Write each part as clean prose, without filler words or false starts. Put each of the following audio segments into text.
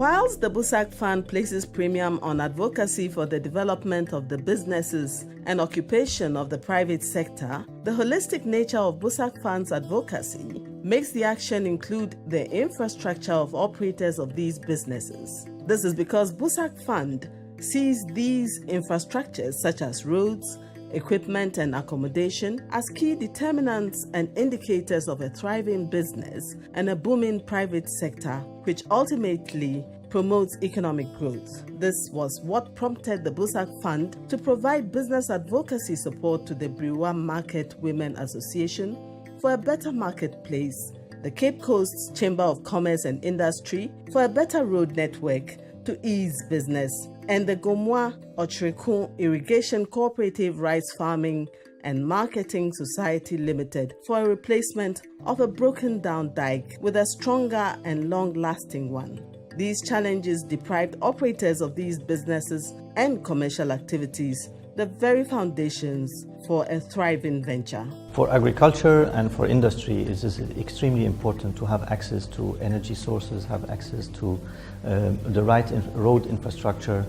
Whilst the BUSAC Fund places premium on advocacy for the development of the businesses and occupation of the private sector, the holistic nature of BUSAC Fund's advocacy makes the action include the infrastructure of operators of these businesses. This is because BUSAC Fund sees these infrastructures such as roads, equipment and accommodation as key determinants and indicators of a thriving business and a booming private sector, which ultimately promotes economic growth. This was what prompted the BUSAC Fund to provide business advocacy support to the Brewa Market Women Association for a better marketplace, the Cape Coast's Chamber of Commerce and Industry for a better road network to ease business, and the Gomwa Ochrekun Irrigation Cooperative Rice Farming and Marketing Society Limited for a replacement of a broken down dike with a stronger and long-lasting one. These challenges deprived operators of these businesses and commercial activities the very foundations for a thriving venture. For agriculture and for industry, it is extremely important to have access to energy sources, have access to the right road infrastructure,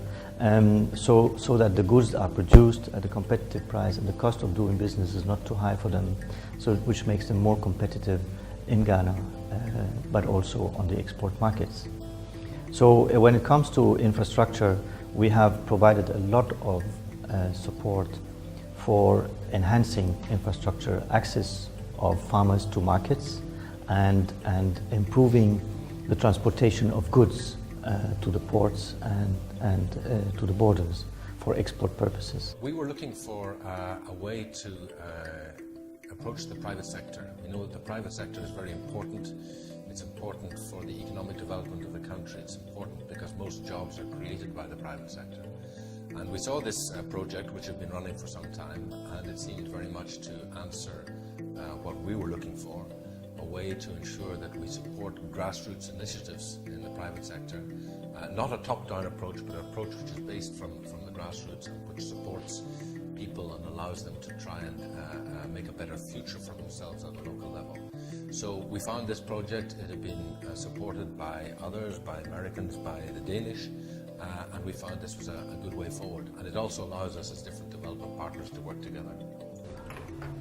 so that the goods are produced at a competitive price and the cost of doing business is not too high for them, so which makes them more competitive in Ghana, but also on the export markets. So when it comes to infrastructure, we have provided a lot of support for enhancing infrastructure, access of farmers to markets, and improving the transportation of goods to the ports and to the borders for export purposes. We were looking for a way to approach the private sector. We know that the private sector is very important. It's important for the economic development of the country. It's important because most jobs are created by the private sector. And we saw this project, which had been running for some time, and it seemed very much to answer what we were looking for, a way to ensure that we support grassroots initiatives in the private sector, not a top-down approach, but an approach which is based from the grassroots and which supports people and allows them to try and make a better future for themselves at the local level. So we found this project. It had been supported by others, by Americans, by the Danish, and we found this was a good way forward. And it also allows us as different development partners to work together.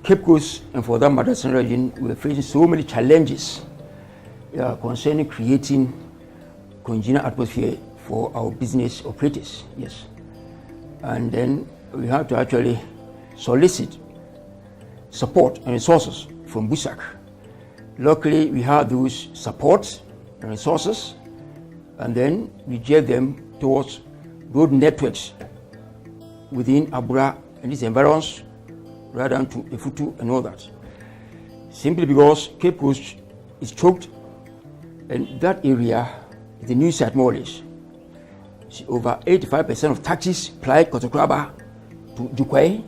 Cape Coast, and for that matter, Central Region, we're facing so many challenges concerning creating congenial atmosphere for our business operators. Yes. And then we have to actually solicit support and resources from BUSAC. Luckily, we have those supports and resources, and then we gave them towards road networks within Abura and its environs, right down to Efutu and all that. Simply because Cape Coast is choked, and that area is the new site more or less. Over 85% of taxis ply Kotokraba to Jukwai.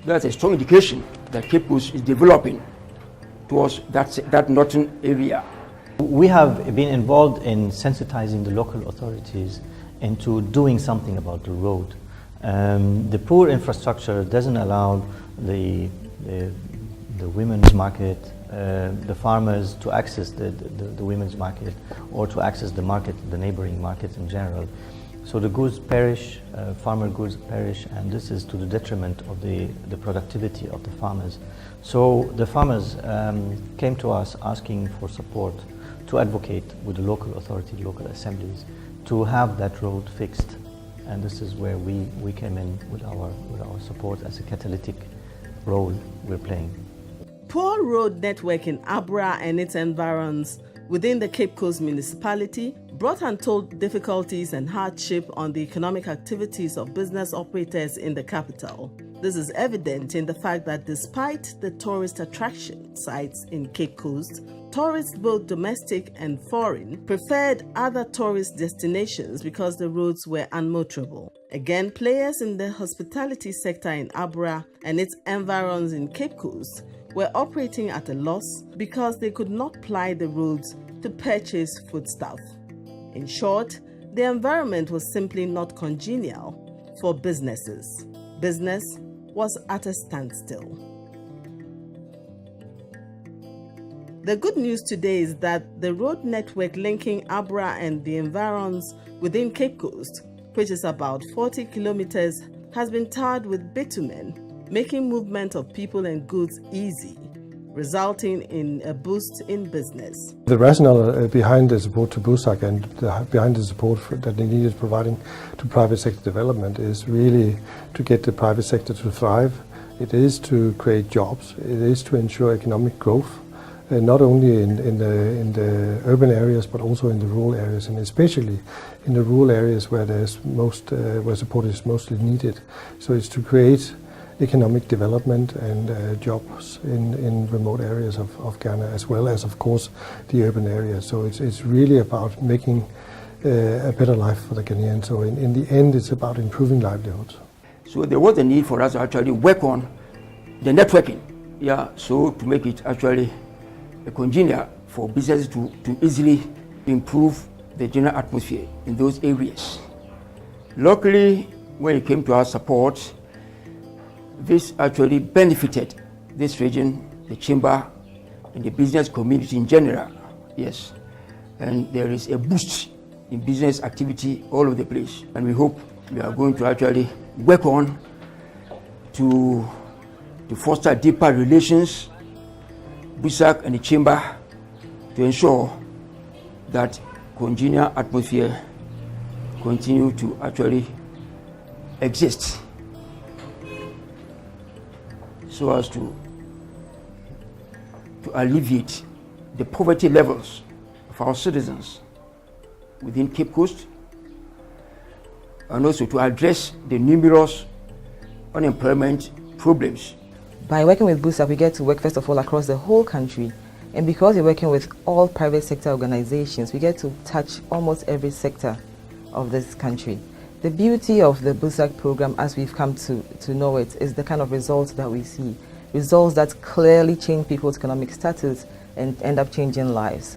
That's a strong indication that Cape Coast is developing towards that northern area. We have been involved in sensitizing the local authorities into doing something about the road. The poor infrastructure doesn't allow the women's market, the farmers to access the women's market or to access the market, the neighboring markets in general. So the goods perish, farmer goods perish, and this is to the detriment of the productivity of the farmers. So the farmers came to us asking for support to advocate with the local authority, local assemblies, to have that road fixed. And this is where we came in with our support as a catalytic role we're playing. Poor road network in Abura and its environs within the Cape Coast municipality brought untold difficulties and hardship on the economic activities of business operators in the capital. This is evident in the fact that despite the tourist attraction sites in Cape Coast, tourists, both domestic and foreign, preferred other tourist destinations because the roads were unmotorable. Again, players in the hospitality sector in Abura and its environs in Cape Coast were operating at a loss because they could not ply the roads to purchase foodstuff. In short, the environment was simply not congenial for businesses. Business was at a standstill. The good news today is that the road network linking Abra and the environs within Cape Coast, which is about 40 kilometers, has been tarred with bitumen, making movement of people and goods easy, resulting in a boost in business. The rationale behind the support to BUSAC and behind the support that they needed providing to private sector development is really to get the private sector to thrive. It is to create jobs. It is to ensure economic growth, not only in the urban areas but also in the rural areas, and especially in the rural areas where where support is mostly needed. So it's to create economic development and jobs in remote areas of Ghana, as well as, of course, the urban areas. So it's really about making a better life for the Ghanaians. So in the end, it's about improving livelihoods. So there was a need for us to actually work on the networking, so to make it actually congenial for businesses to easily improve the general atmosphere in those areas. Luckily, when it came to our support, this actually benefited this region, the chamber, and the business community in general. Yes, and there is a boost in business activity all over the place, and we hope we are going to actually work on to foster deeper relations, BUSAC and the chamber, to ensure that congenial atmosphere continue to actually exist, so as to alleviate the poverty levels of our citizens within Cape Coast, and also to address the numerous unemployment problems. By working with BUSAC, we get to work first of all across the whole country, and because we're working with all private sector organizations, we get to touch almost every sector of this country. The beauty of the BUSAC program, as we've come to know it, is the kind of results that we see. Results that clearly change people's economic status and end up changing lives.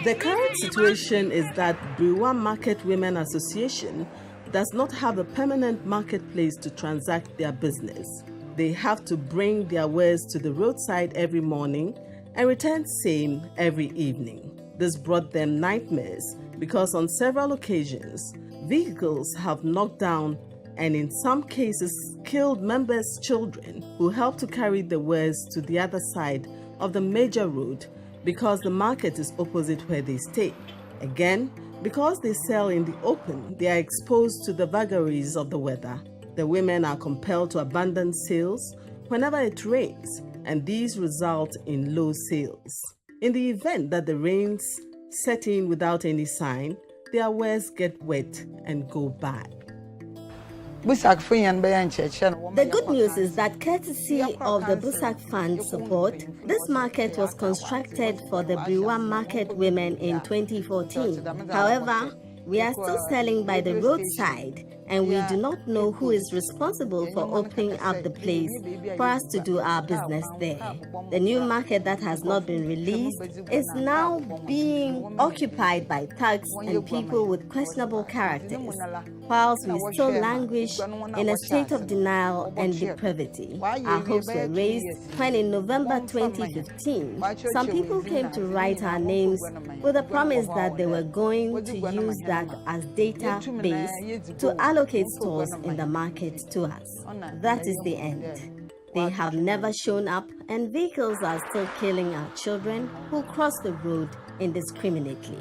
The current situation is that Brewa Market Women Association does not have a permanent marketplace to transact their business. They have to bring their wares to the roadside every morning and return same every evening. This brought them nightmares because on several occasions, vehicles have knocked down and in some cases killed members' children who helped to carry the wares to the other side of the major road because the market is opposite where they stay. Again, because they sell in the open, they are exposed to the vagaries of the weather. The women are compelled to abandon sales whenever it rains, and these result in low sales. In the event that the rains set in without any sign, their wares get wet and go bad. The good news is that courtesy of the BUSAC Fund support, this market was constructed for the Brewa Market Women in 2014. However, we are still selling by the roadside, and we do not know who is responsible for opening up the place for us to do our business there. The new market that has not been released is now being occupied by thugs and people with questionable characters, whilst we still languish in a state of denial and depravity. Our hopes were raised when in November 2015, some people came to write our names with a promise that they were going to use that as database to allocate stores in the market to us. That is the end. They have never shown up, and vehicles are still killing our children who cross the road indiscriminately.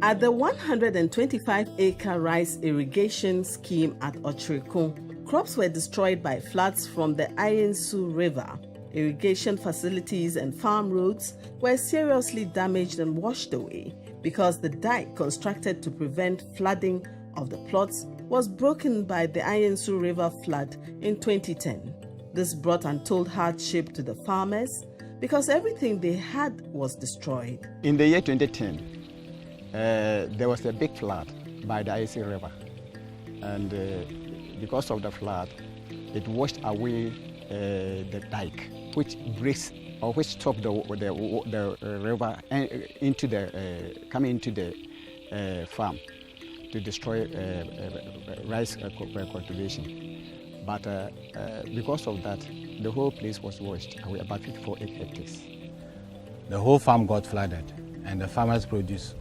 At the 125-acre rice irrigation scheme at Ocheriko, crops were destroyed by floods from the Ayensu River. Irrigation facilities and farm roads were seriously damaged and washed away because the dike constructed to prevent flooding of the plots was broken by the Ayensu River flood in 2010. This brought untold hardship to the farmers because everything they had was destroyed. In the year 2010, there was a big flood by the Ayensu River, and because of the flood, it washed away the dike, which breaks or which stop the river into the coming into the farm to destroy rice cultivation. But because of that, the whole place was washed away, about 54 hectares. The whole farm got flooded, and the farmers' produce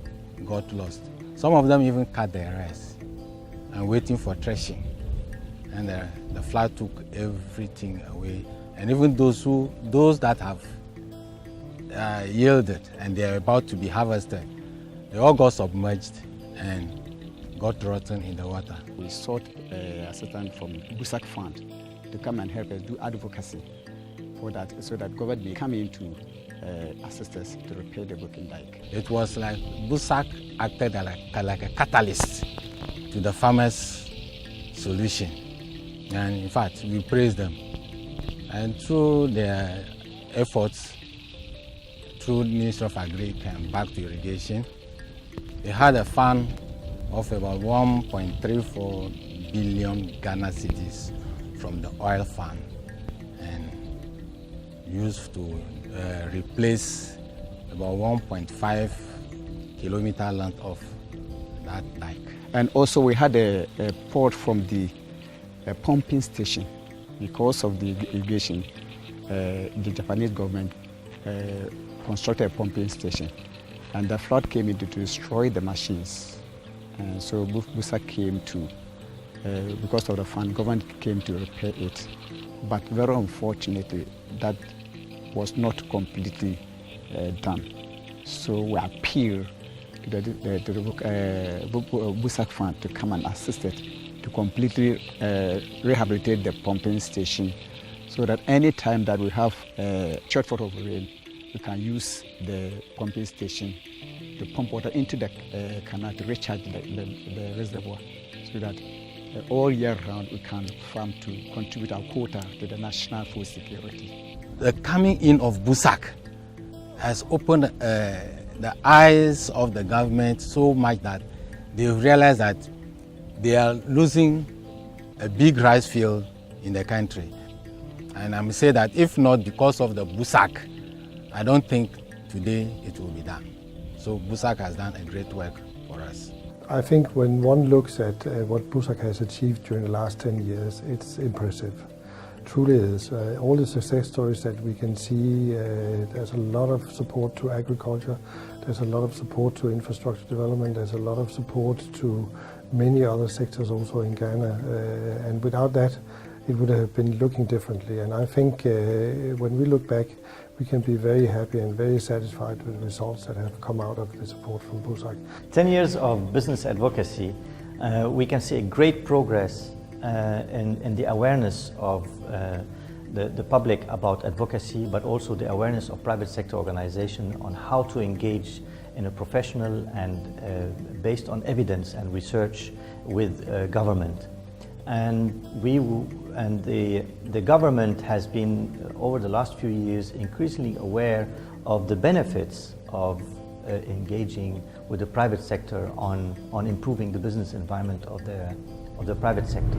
got lost. Some of them even cut their rice and waiting for threshing. And the flood took everything away. And even those that have yielded and they are about to be harvested, they all got submerged and got rotten in the water. We sought assistance from BUSAC Fund to come and help us do advocacy for that, so that government may come in to assist us to repair the broken dike. It was like BUSAC acted like a catalyst to the farmers' solution. And in fact, we praise them. And through their efforts, through Ministry of Agri and back to irrigation, they had a fund of about 1.34 billion Ghana cedis from the oil fund and used to replace about 1.5 kilometer length of that dike. And also we had a port from the pumping station. Because of the irrigation, the Japanese government constructed a pumping station, and the flood came in to destroy the machines. And so BUSAC came to, because of the fund, government came to repair it. But very unfortunately, that was not completely done. So we appeal to the BUSAC Fund to come and assist it to completely rehabilitate the pumping station, so that any time that we have a shortfall of rain, we can use the pumping station to pump water into the canal to recharge the reservoir, so that all year round we can farm to contribute our quota to the national food security. The coming in of BUSAC has opened the eyes of the government so much that they realize that they are losing a big rice field in the country. And I'm saying that if not because of the BUSAC, I don't think today it will be done. So BUSAC has done a great work for us. I think when one looks at what BUSAC has achieved during the last 10 years, it's impressive. Truly is. All the success stories that we can see, there's a lot of support to agriculture, there's a lot of support to infrastructure development, there's a lot of support to many other sectors also in Ghana, and without that it would have been looking differently. And I think when we look back, we can be very happy and very satisfied with the results that have come out of the support from BUSAC. 10 years of business advocacy, we can see a great progress in the awareness of the public about advocacy, but also the awareness of private sector organization on how to engage in a professional and based on evidence and research with government. And the government has been, over the last few years, increasingly aware of the benefits of engaging with the private sector on improving the business environment of the private sector.